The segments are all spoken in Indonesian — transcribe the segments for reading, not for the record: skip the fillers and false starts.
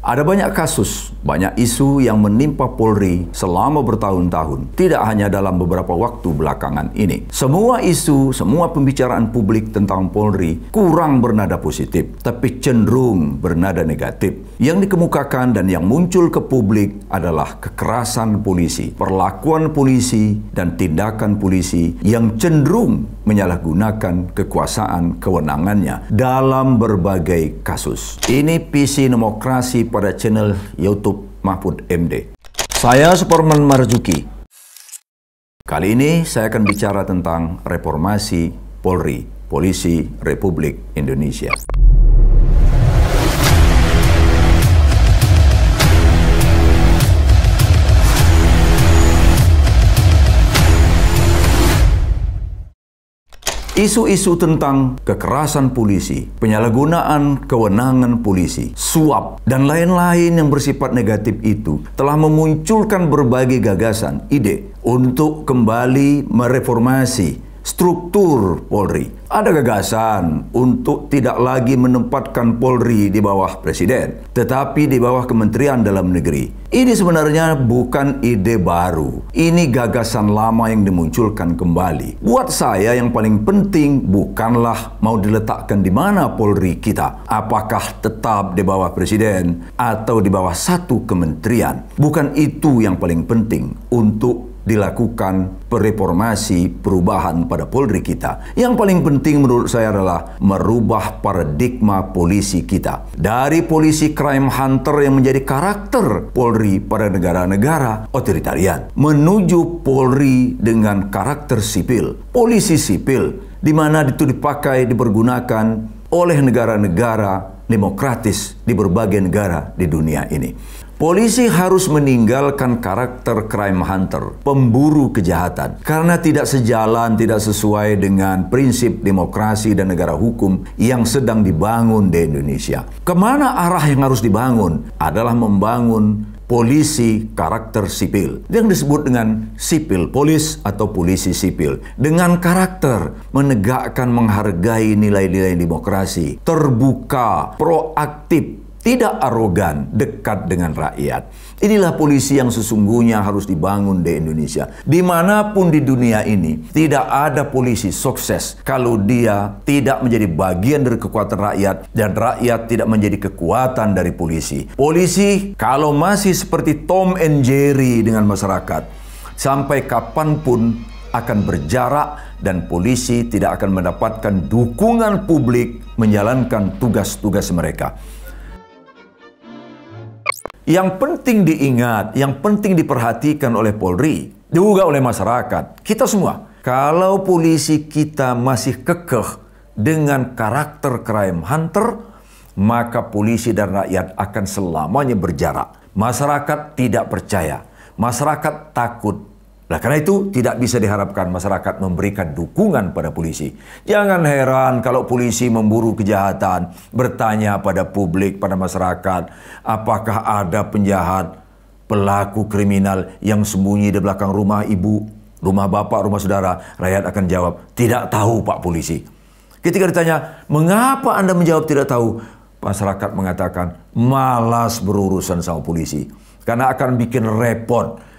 Ada banyak kasus, banyak isu yang menimpa Polri selama bertahun-tahun, tidak hanya dalam beberapa waktu belakangan ini. Semua isu, semua pembicaraan publik tentang Polri kurang bernada positif, tapi cenderung bernada negatif. Yang dikemukakan dan yang muncul ke publik adalah kekerasan polisi, perlakuan polisi, dan tindakan polisi yang cenderung menyalahgunakan kekuasaan kewenangannya dalam berbagai kasus. Ini PC Demokrasi pada channel YouTube Mahfud MD. Saya Superman Marzuki. Kali ini saya akan bicara tentang reformasi Polri, Polisi Republik Indonesia. Isu-isu tentang kekerasan polisi, penyalahgunaan kewenangan polisi, suap, dan lain-lain yang bersifat negatif itu telah memunculkan berbagai gagasan, ide untuk kembali mereformasi struktur Polri. Ada gagasan untuk tidak lagi menempatkan Polri di bawah Presiden, tetapi di bawah Kementerian Dalam Negeri. Ini sebenarnya bukan ide baru. Ini gagasan lama yang dimunculkan kembali. Buat saya yang paling penting bukanlah mau diletakkan di mana Polri kita. Apakah tetap di bawah Presiden atau di bawah satu kementerian. Bukan itu yang paling penting untuk dilakukan reformasi perubahan pada Polri kita. Yang paling penting menurut saya adalah merubah paradigma polisi kita. Dari polisi crime hunter yang menjadi karakter Polri pada negara-negara otoritarian, menuju Polri dengan karakter sipil. Polisi sipil, di mana itu dipakai, dipergunakan oleh negara-negara demokratis di berbagai negara di dunia ini. Polisi harus meninggalkan karakter crime hunter, pemburu kejahatan, karena tidak sejalan, tidak sesuai dengan prinsip demokrasi dan negara hukum yang sedang dibangun di Indonesia. Kemana arah yang harus dibangun adalah membangun polisi karakter sipil, yang disebut dengan sipil polis atau polisi sipil, dengan karakter menegakkan, menghargai nilai-nilai demokrasi, terbuka, proaktif, tidak arogan, dekat dengan rakyat. Inilah polisi yang sesungguhnya harus dibangun di Indonesia. Dimanapun di dunia ini, tidak ada polisi sukses kalau dia tidak menjadi bagian dari kekuatan rakyat dan rakyat tidak menjadi kekuatan dari polisi. Polisi kalau masih seperti Tom and Jerry dengan masyarakat, sampai kapanpun akan berjarak dan polisi tidak akan mendapatkan dukungan publik menjalankan tugas-tugas mereka. Yang penting diingat, yang penting diperhatikan oleh Polri, juga oleh masyarakat, kita semua. Kalau polisi kita masih kekeh dengan karakter crime hunter, maka polisi dan rakyat akan selamanya berjarak. Masyarakat tidak percaya, masyarakat takut. Nah, karena itu tidak bisa diharapkan masyarakat memberikan dukungan pada polisi. Jangan heran kalau polisi memburu kejahatan, bertanya pada publik, pada masyarakat, apakah ada penjahat, pelaku kriminal yang sembunyi di belakang rumah ibu, rumah bapak, rumah saudara. Rakyat akan jawab, tidak tahu Pak Polisi. Ketika ditanya, mengapa Anda menjawab tidak tahu? Masyarakat mengatakan, malas berurusan sama polisi, karena akan bikin repot.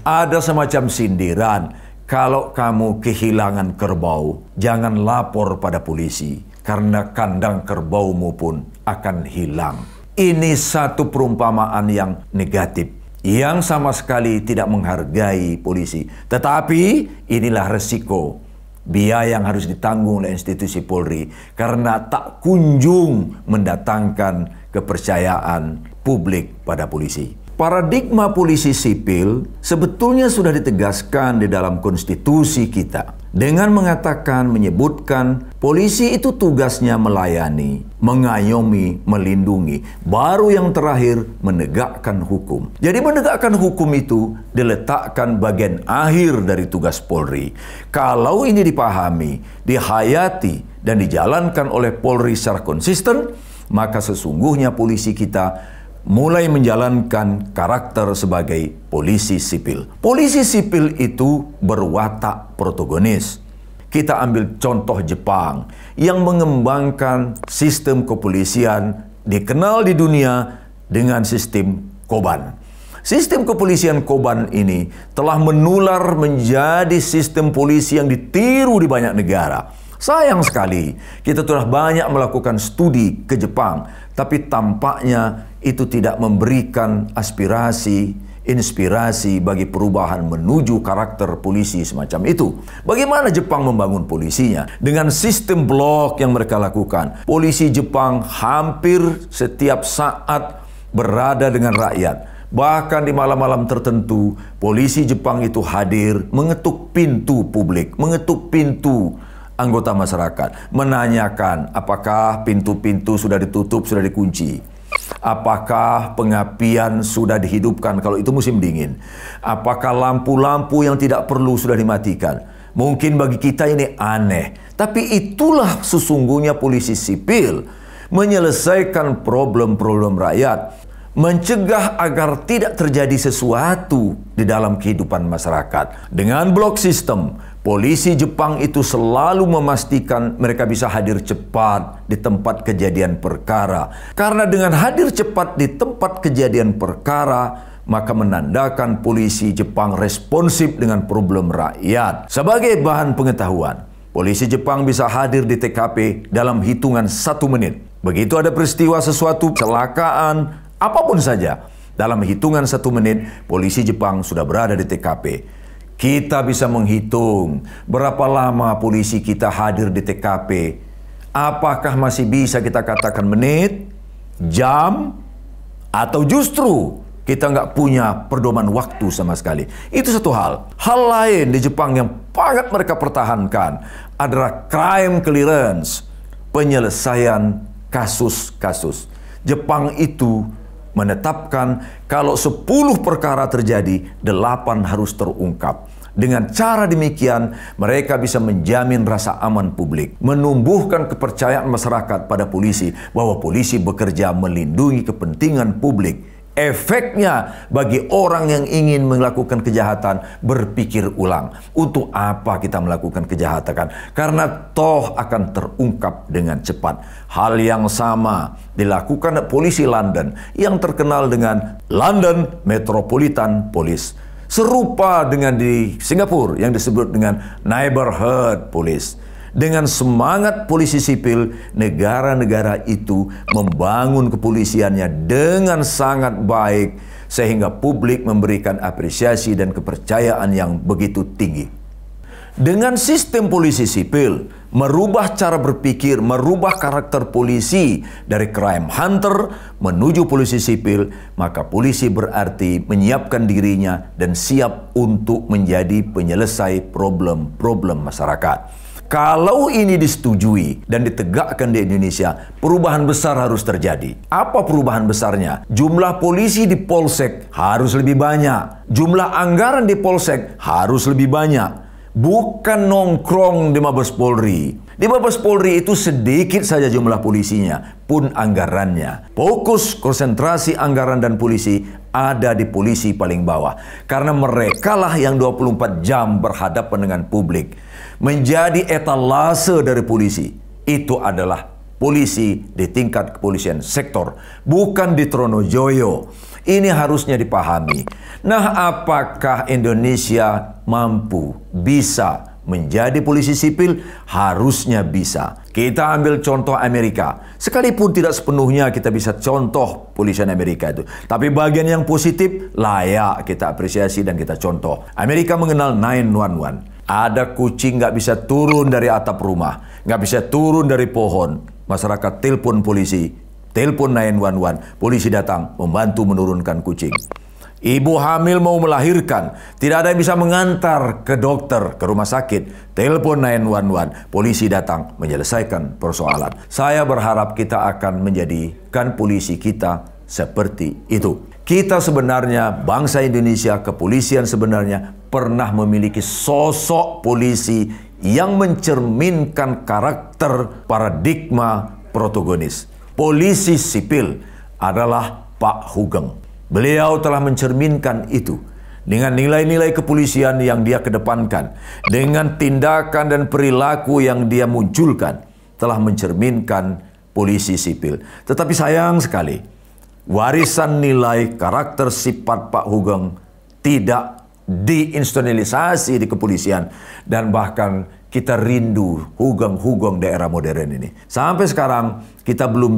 Ada semacam sindiran, kalau kamu kehilangan kerbau, jangan lapor pada polisi, karena kandang kerbaumu pun akan hilang. Ini satu perumpamaan yang negatif, yang sama sekali tidak menghargai polisi. Tetapi inilah resiko, biaya yang harus ditanggung oleh institusi Polri, karena tak kunjung mendatangkan kepercayaan publik pada polisi. Paradigma polisi sipil sebetulnya sudah ditegaskan di dalam konstitusi kita dengan mengatakan, menyebutkan polisi itu tugasnya melayani, mengayomi, melindungi. Baru yang terakhir menegakkan hukum. Jadi menegakkan hukum itu diletakkan bagian akhir dari tugas Polri. Kalau ini dipahami, dihayati, dan dijalankan oleh Polri secara konsisten, maka sesungguhnya polisi kita mulai menjalankan karakter sebagai polisi sipil. Polisi sipil itu berwatak protagonis. Kita ambil contoh Jepang yang mengembangkan sistem kepolisian dikenal di dunia dengan sistem Koban. Sistem kepolisian Koban ini telah menular menjadi sistem polisi yang ditiru di banyak negara. Sayang sekali, kita telah banyak melakukan studi ke Jepang, tapi tampaknya itu tidak memberikan inspirasi bagi perubahan menuju karakter polisi semacam itu. Bagaimana Jepang membangun polisinya? Dengan sistem blok yang mereka lakukan, polisi Jepang hampir setiap saat berada dengan rakyat. Bahkan di malam-malam tertentu, polisi Jepang itu hadir mengetuk pintu publik, mengetuk pintu anggota masyarakat, menanyakan apakah pintu-pintu sudah ditutup, sudah dikunci. Apakah pengapian sudah dihidupkan kalau itu musim dingin? Apakah lampu-lampu yang tidak perlu sudah dimatikan? Mungkin bagi kita ini aneh, tapi itulah sesungguhnya polisi sipil, menyelesaikan problem-problem rakyat, mencegah agar tidak terjadi sesuatu di dalam kehidupan masyarakat. Dengan blok sistem, polisi Jepang itu selalu memastikan mereka bisa hadir cepat di tempat kejadian perkara. Karena dengan hadir cepat di tempat kejadian perkara, maka menandakan polisi Jepang responsif dengan problem rakyat. Sebagai bahan pengetahuan, polisi Jepang bisa hadir di TKP dalam hitungan 1 menit. Begitu ada peristiwa sesuatu, kecelakaan, apapun saja, dalam hitungan 1 menit, polisi Jepang sudah berada di TKP. Kita bisa menghitung berapa lama polisi kita hadir di TKP. Apakah masih bisa kita katakan menit, jam, atau justru kita nggak punya pedoman waktu sama sekali. Itu satu hal. Hal lain di Jepang yang sangat mereka pertahankan adalah crime clearance, penyelesaian kasus-kasus. Jepang itu menetapkan kalau 10 perkara terjadi, 8 harus terungkap. Dengan cara demikian, mereka bisa menjamin rasa aman publik, menumbuhkan kepercayaan masyarakat pada polisi bahwa polisi bekerja melindungi kepentingan publik. Efeknya bagi orang yang ingin melakukan kejahatan berpikir ulang. Untuk apa kita melakukan kejahatan? Karena toh akan terungkap dengan cepat. Hal yang sama dilakukan polisi London yang terkenal dengan London Metropolitan Police. Serupa dengan di Singapura yang disebut dengan Neighborhood Police. Dengan semangat polisi sipil, negara-negara itu membangun kepolisiannya dengan sangat baik sehingga publik memberikan apresiasi dan kepercayaan yang begitu tinggi. Dengan sistem polisi sipil, merubah cara berpikir, merubah karakter polisi dari crime hunter menuju polisi sipil, maka polisi berarti menyiapkan dirinya dan siap untuk menjadi penyelesai problem-problem masyarakat. Kalau ini disetujui dan ditegakkan di Indonesia, perubahan besar harus terjadi. Apa perubahan besarnya? Jumlah polisi di Polsek harus lebih banyak. Jumlah anggaran di Polsek harus lebih banyak. Bukan nongkrong di Mabes Polri. Di Mabes Polri itu sedikit saja jumlah polisinya, pun anggarannya. Fokus konsentrasi anggaran dan polisi ada di polisi paling bawah. Karena merekalah yang 24 jam berhadapan dengan publik. Menjadi etalase dari polisi, itu adalah polisi di tingkat kepolisian sektor, bukan di Tronojoyo. Ini harusnya dipahami. Nah, apakah Indonesia mampu, bisa menjadi polisi sipil? Harusnya bisa. Kita ambil contoh Amerika. Sekalipun tidak sepenuhnya kita bisa contoh polisian Amerika itu. Tapi bagian yang positif layak kita apresiasi dan kita contoh. Amerika mengenal 911. Ada kucing nggak bisa turun dari atap rumah, nggak bisa turun dari pohon. Masyarakat telepon polisi, telepon 911, polisi datang membantu menurunkan kucing. Ibu hamil mau melahirkan, tidak ada yang bisa mengantar ke dokter, ke rumah sakit, telepon 911, polisi datang menyelesaikan persoalan. Saya berharap kita akan menjadikan polisi kita seperti itu. Kita sebenarnya, bangsa Indonesia, kepolisian sebenarnya pernah memiliki sosok polisi yang mencerminkan karakter paradigma protagonis. Polisi sipil adalah Pak Hugeng. Beliau telah mencerminkan itu dengan nilai-nilai kepolisian yang dia kedepankan, dengan tindakan dan perilaku yang dia munculkan, telah mencerminkan polisi sipil. Tetapi sayang sekali, warisan nilai karakter sifat Pak Hugeng tidak diinstitusionalisasi di kepolisian, dan bahkan kita rindu Hugeng-Hugeng daerah modern ini. Sampai sekarang kita belum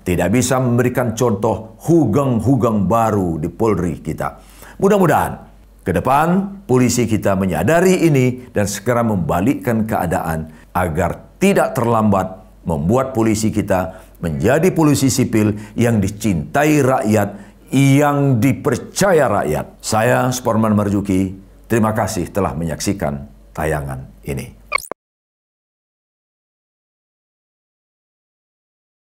tidak bisa memberikan contoh Hugeng-Hugeng baru di Polri kita. Mudah-mudahan ke depan polisi kita menyadari ini dan segera membalikkan keadaan agar tidak terlambat membuat polisi kita menjadi polisi sipil yang dicintai rakyat, yang dipercaya rakyat. Saya, Sportman Marzuki, terima kasih telah menyaksikan tayangan ini.